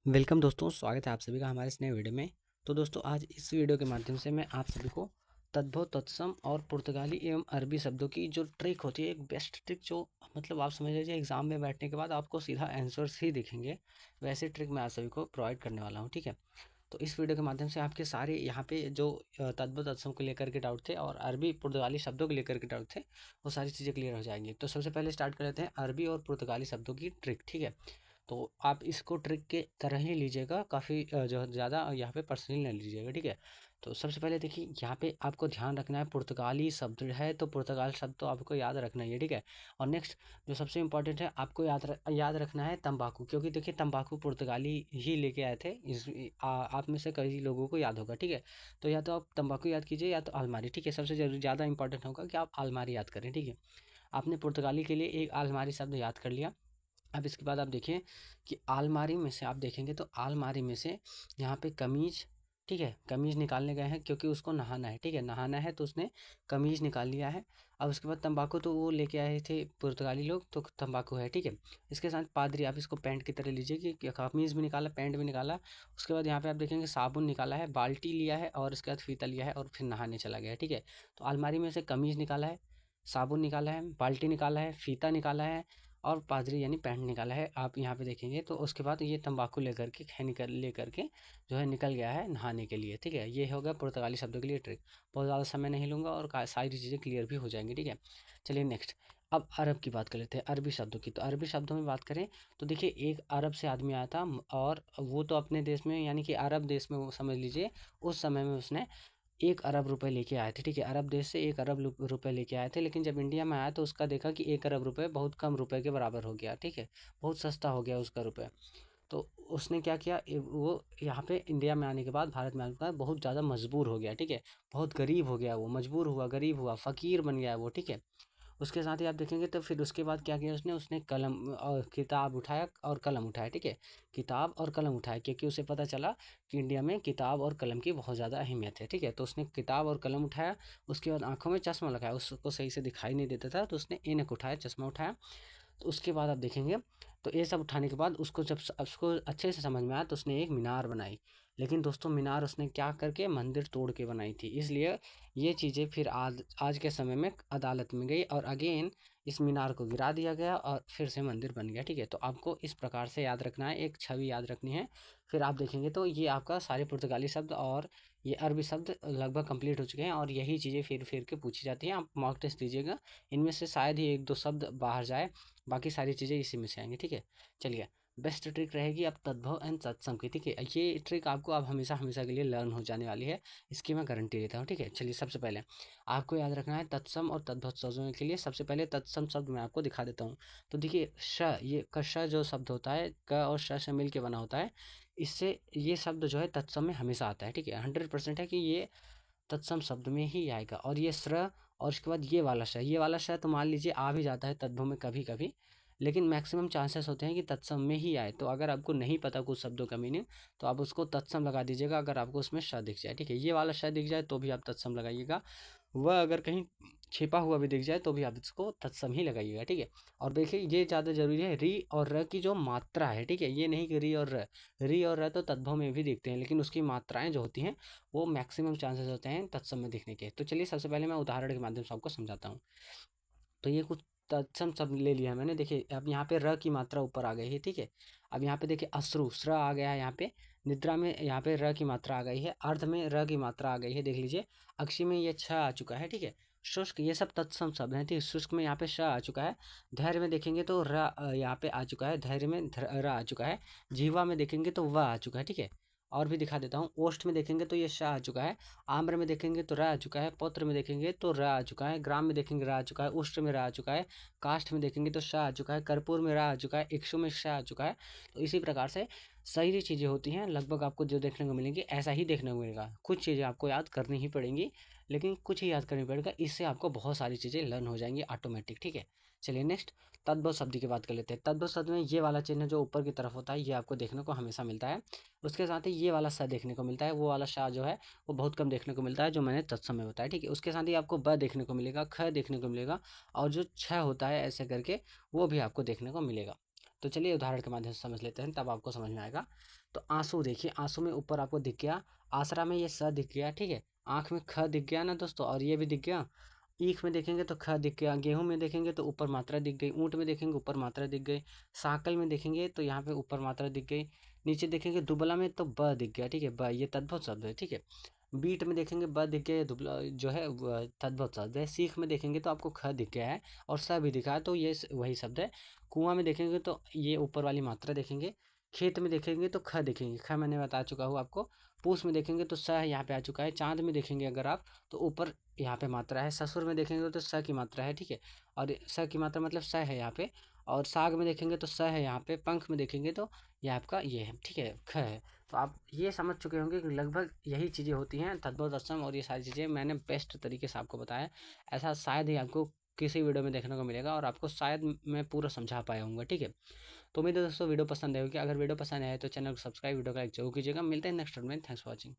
Welcome दोस्तों, स्वागत है आप सभी का हमारे इस नए वीडियो में। तो दोस्तों आज इस वीडियो के माध्यम से मैं आप सभी को तद्भव, तत्सम और पुर्तगाली एवं अरबी शब्दों की जो ट्रिक होती है, एक बेस्ट ट्रिक जो मतलब आप समझ लीजिए एग्जाम में बैठने के बाद आपको सीधा आंसर्स ही दिखेंगे, वैसे ट्रिक मैं आप सभी को प्रोवाइड करने वाला हूँ। ठीक है, तो इस वीडियो के माध्यम से आपके सारे यहाँ पे जो तद्भव तत्सम को लेकर के डाउट थे और अरबी पुर्तगाली शब्दों को लेकर के डाउट थे, वो सारी चीज़ें क्लियर हो जाएंगी। तो सबसे पहले स्टार्ट कर लेते हैं अरबी और पुर्तगाली शब्दों की ट्रिक। ठीक है, तो आप इसको ट्रिक के तरह ही लीजिएगा, काफ़ी जो ज़्यादा यहाँ पे पर्सनली ना लीजिएगा। ठीक है, तो सबसे पहले देखिए यहाँ पे आपको ध्यान रखना है, पुर्तगाली शब्द है तो पुर्तगाल शब्द तो आपको याद रखना ही है। ठीक है, और नेक्स्ट जो सबसे इंपॉर्टेंट है, आपको याद रखना है तंबाकू, क्योंकि देखिए तंबाकू पुर्तगाली ही लेके आए थे। आप में से कई लोगों को याद होगा। ठीक है, तो या तो आप तंबाकू याद कीजिए या तो अलमारी। ठीक है, सबसे ज़्यादा इंपॉर्टेंट होगा कि आप अलमारी याद करें। ठीक है, आपने पुर्तगाली के लिए एक अलमारी शब्द याद कर लिया। अब इसके बाद आप देखिए कि अलमारी में से आप देखेंगे तो अलमारी में से यहाँ पे कमीज, ठीक है, कमीज निकालने गए हैं क्योंकि उसको नहाना है। ठीक है, नहाना है तो उसने कमीज निकाल लिया है। अब उसके बाद तंबाकू तो वो लेके आए थे पुर्तगाली लोग, तो तंबाकू है। ठीक है, इसके साथ पादरी, आप इसको पैंट की तरह लीजिए कि कमीज भी निकाला, पैंट भी निकाला। उसके बाद यहाँ पे आप देखेंगे साबुन निकाला है, बाल्टी लिया है और उसके बाद फीता लिया है और फिर नहाने चला गया है। ठीक है, तो अलमारी में से कमीज निकाला है, साबुन निकाला है, बाल्टी निकाला है, फीता निकाला है और पादरी यानी पैंट निकाला है। आप यहाँ पे देखेंगे तो उसके बाद ये तंबाकू लेकर के लेकर के जो है निकल गया है नहाने के लिए। ठीक है, ये हो गया पुर्तगाली शब्दों के लिए ट्रिक। बहुत ज़्यादा समय नहीं लूँगा और सारी चीज़ें क्लियर भी हो जाएंगी। ठीक है, चलिए नेक्स्ट अब अरब की बात कर लेते हैं, अरबी शब्दों की। तो अरबी शब्दों में बात करें तो देखिए एक अरब से आदमी आया था और वो तो अपने देश में यानी कि अरब देश में, वो समझ लीजिए उस समय में उसने 1 अरब रुपए लेके आए थे। ठीक है, अरब देश से 1 अरब रुपए लेके आए थे, लेकिन जब इंडिया में आया तो उसका देखा कि 1 अरब रुपए बहुत कम रुपए के बराबर हो गया। ठीक है, बहुत सस्ता हो गया उसका रुपये। तो उसने क्या किया, वो यहाँ पे इंडिया में आने के बाद, भारत में आने के बाद बहुत ज़्यादा मजबूर हो गया। ठीक है, बहुत गरीब हो गया, वो मजबूर हुआ, गरीब हुआ, फ़कीर बन गया वो। ठीक है, उसके साथ ही आप देखेंगे तो फिर उसके बाद क्या किया उसने, कलम और किताब उठाया और कलम उठाया। ठीक है, किताब और कलम उठाया क्योंकि उसे पता चला कि इंडिया में किताब और कलम की बहुत ज़्यादा अहमियत है। ठीक है, तो उसने किताब और कलम उठाया। उसके बाद आंखों में चश्मा लगाया, उसको सही से दिखाई नहीं देता था तो उसने ऐनक उठाया, चश्मा उठाया। तो उसके बाद आप देखेंगे तो ये सब उठाने के बाद उसको जब उसको अच्छे से समझ में आया तो उसने एक मीनार बनाई। लेकिन दोस्तों मीनार उसने क्या करके, मंदिर तोड़ के बनाई थी। इसलिए ये चीज़ें फिर आज आज के समय में अदालत में गई और अगेन इस मीनार को गिरा दिया गया और फिर से मंदिर बन गया। ठीक है, तो आपको इस प्रकार से याद रखना है, एक छवि याद रखनी है। फिर आप देखेंगे तो ये आपका सारे पुर्तगाली शब्द और ये अरबी शब्द लगभग कंप्लीट हो चुके हैं और यही चीज़ें फिर फिर के पूछी जाती हैं। आप मॉक टेस्ट दीजिएगा, इनमें से शायद ही एक दो शब्द बाहर जाए, बाकी सारी चीज़ें इसी में से आएंगी। ठीक है, चलिए बेस्ट ट्रिक रहेगी अब तद्भव एंड तत्सम की। ठीक है, ये ट्रिक आपको अब हमेशा हमेशा के लिए लर्न हो जाने वाली है, इसकी मैं गारंटी देता हूँ। ठीक है, चलिए सबसे पहले आपको याद रखना है तत्सम और तद्भव शब्दों के लिए। सबसे पहले तत्सम शब्द मैं आपको दिखा देता हूँ। तो देखिए श, ये क श जो शब्द होता है, क और श से मिल के बना होता है, इससे ये शब्द जो है तत्सम में हमेशा आता है। ठीक है, 100% है कि ये तत्सम शब्द में ही आएगा। और ये स्र और उसके बाद ये वाला श, ये वाला श तो मान लीजिए आ भी जाता है तद्भव में कभी कभी, लेकिन मैक्सिमम चांसेस होते हैं कि तत्सम में ही आए। तो अगर आपको नहीं पता कुछ शब्दों का मीनिंग तो आप उसको तत्सम लगा दीजिएगा, अगर आपको उसमें श दिख जाए। ठीक है, ये वाला श दिख जाए तो भी आप तत्सम लगाइएगा, वह अगर कहीं छिपा हुआ भी दिख जाए तो भी आप इसको तत्सम ही लगाइएगा। ठीक है, और देखिए ये ज़्यादा जरूरी है, री और र की जो मात्रा है। ठीक है, ये नहीं कि री और र तो तद्भव में भी दिखते हैं, लेकिन उसकी मात्राएं जो होती हैं वो मैक्सिमम चांसेस होते हैं तत्सम में दिखने के। तो चलिए सबसे पहले मैं उदाहरण के माध्यम से आपको समझाता हूँ। तो ये कुछ तत्सम शब्द ले लिया है मैंने। देखिए अब यहाँ पे र की मात्रा ऊपर आ गई है। ठीक है, अब यहाँ पे देखिए अश्रु, श्र आ गया है यहाँ पे, निद्रा में यहाँ पे र की मात्रा आ गई है, अर्ध में र की मात्रा आ गई है, देख लीजिए, अक्षी में ये छ आ चुका है। ठीक है, शुष्क, ये सब तत्सम शब्द हैं। ठीक है, शुष्क में यहाँ पे श आ चुका है, धैर्य में देखेंगे तो र यहाँ पे आ चुका है, धैर्य में र आ चुका है, जीवा में देखेंगे तो व आ चुका है। ठीक है, और भी दिखा देता हूँ, ओष्ठ में देखेंगे तो ये श आ चुका है, आम्र में देखेंगे तो र आ चुका है, पौत्र में देखेंगे तो र आ चुका है, ग्राम में देखेंगे र आ चुका है, उष्ट्र में र आ चुका है, काष्ठ में देखेंगे तो श आ चुका है, कर्पूर में र आ चुका है, इक्षु में श आ चुका है। तो इसी प्रकार से सारी चीज़ें होती हैं, लगभग आपको जो देखने को मिलेंगी ऐसा ही देखने को मिलेगा। कुछ चीज़ें आपको याद करनी ही पड़ेंगी, लेकिन कुछ ही याद करनी पड़ेगा, इससे आपको बहुत सारी चीज़ें लर्न हो जाएंगी ऑटोमेटिक। ठीक है, चलिए नेक्स्ट तद्भव शब्द की बात कर लेते हैं। तद्भव शब्द में ये वाला चिन्ह जो ऊपर की तरफ होता है ये आपको देखने को हमेशा मिलता है। उसके साथ ही ये वाला स देखने को मिलता है, वो वाला शाह जो है वो बहुत कम देखने को मिलता है, जो मैंने तत्सम में बताया। ठीक है, उसके साथ ही आपको ब देखने को मिलेगा, ख देखने को मिलेगा और जो छ होता है ऐसे करके वो भी आपको देखने को मिलेगा। तो चलिए उदाहरण के माध्यम से समझ लेते हैं, तब आपको समझ में आएगा। तो आंसू देखिए, आंसू में ऊपर आपको दिख गया, आसरा में ये स दिख गया, ठीक है। आँख में ख दिख गया ना दोस्तों, और ये भी दिख गया। ईख में देखेंगे तो ख दिख गया, गेहूं में देखेंगे तो ऊपर मात्रा दिख गई, ऊँट में देखेंगे ऊपर मात्रा दिख गई, साकल में देखेंगे तो यहाँ पे ऊपर मात्रा दिख गई, नीचे देखेंगे दुबला में तो ब दिख गया, ठीक है। ब ये तद्भव शब्द है, ठीक है। बीट में देखेंगे ब दिख गया, दुबला जो है तद्भव शब्द है। सीख में देखेंगे तो आपको ख दिख गया है और स भी दिखा है, तो ये वही शब्द है। कुआं में देखेंगे तो ये ऊपर वाली मात्रा देखेंगे। खेत में देखेंगे तो ख देखेंगे, ख मैंने बता चुका हूँ आपको। पूस में देखेंगे तो स यहाँ पे आ चुका है। चांद में देखेंगे अगर आप तो ऊपर यहाँ पे मात्रा है। ससुर में देखेंगे तो स की मात्रा है, ठीक है। और स की मात्रा मतलब स है यहाँ पे। और साग में देखेंगे तो स है यहाँ पे। पंख में देखेंगे तो ये आपका ये है, ठीक है, ख है। तो आप ये समझ चुके होंगे कि लगभग यही चीज़ें होती हैं तद्भव तत्सम, और ये सारी चीज़ें मैंने बेस्ट तरीके से आपको बताया। ऐसा शायद ही आपको किसी वीडियो में देखने को मिलेगा, और आपको शायद मैं पूरा समझा पाया हूँ, ठीक है। तो उम्मीद है दोस्तों वीडियो पसंद आएगी। अगर वीडियो पसंद आए तो चैनल को सब्सक्राइब, वीडियो को लाइक जरूर कीजिएगा। मिलते हैं नेक्स्ट वीडियो में। Thanks for watching.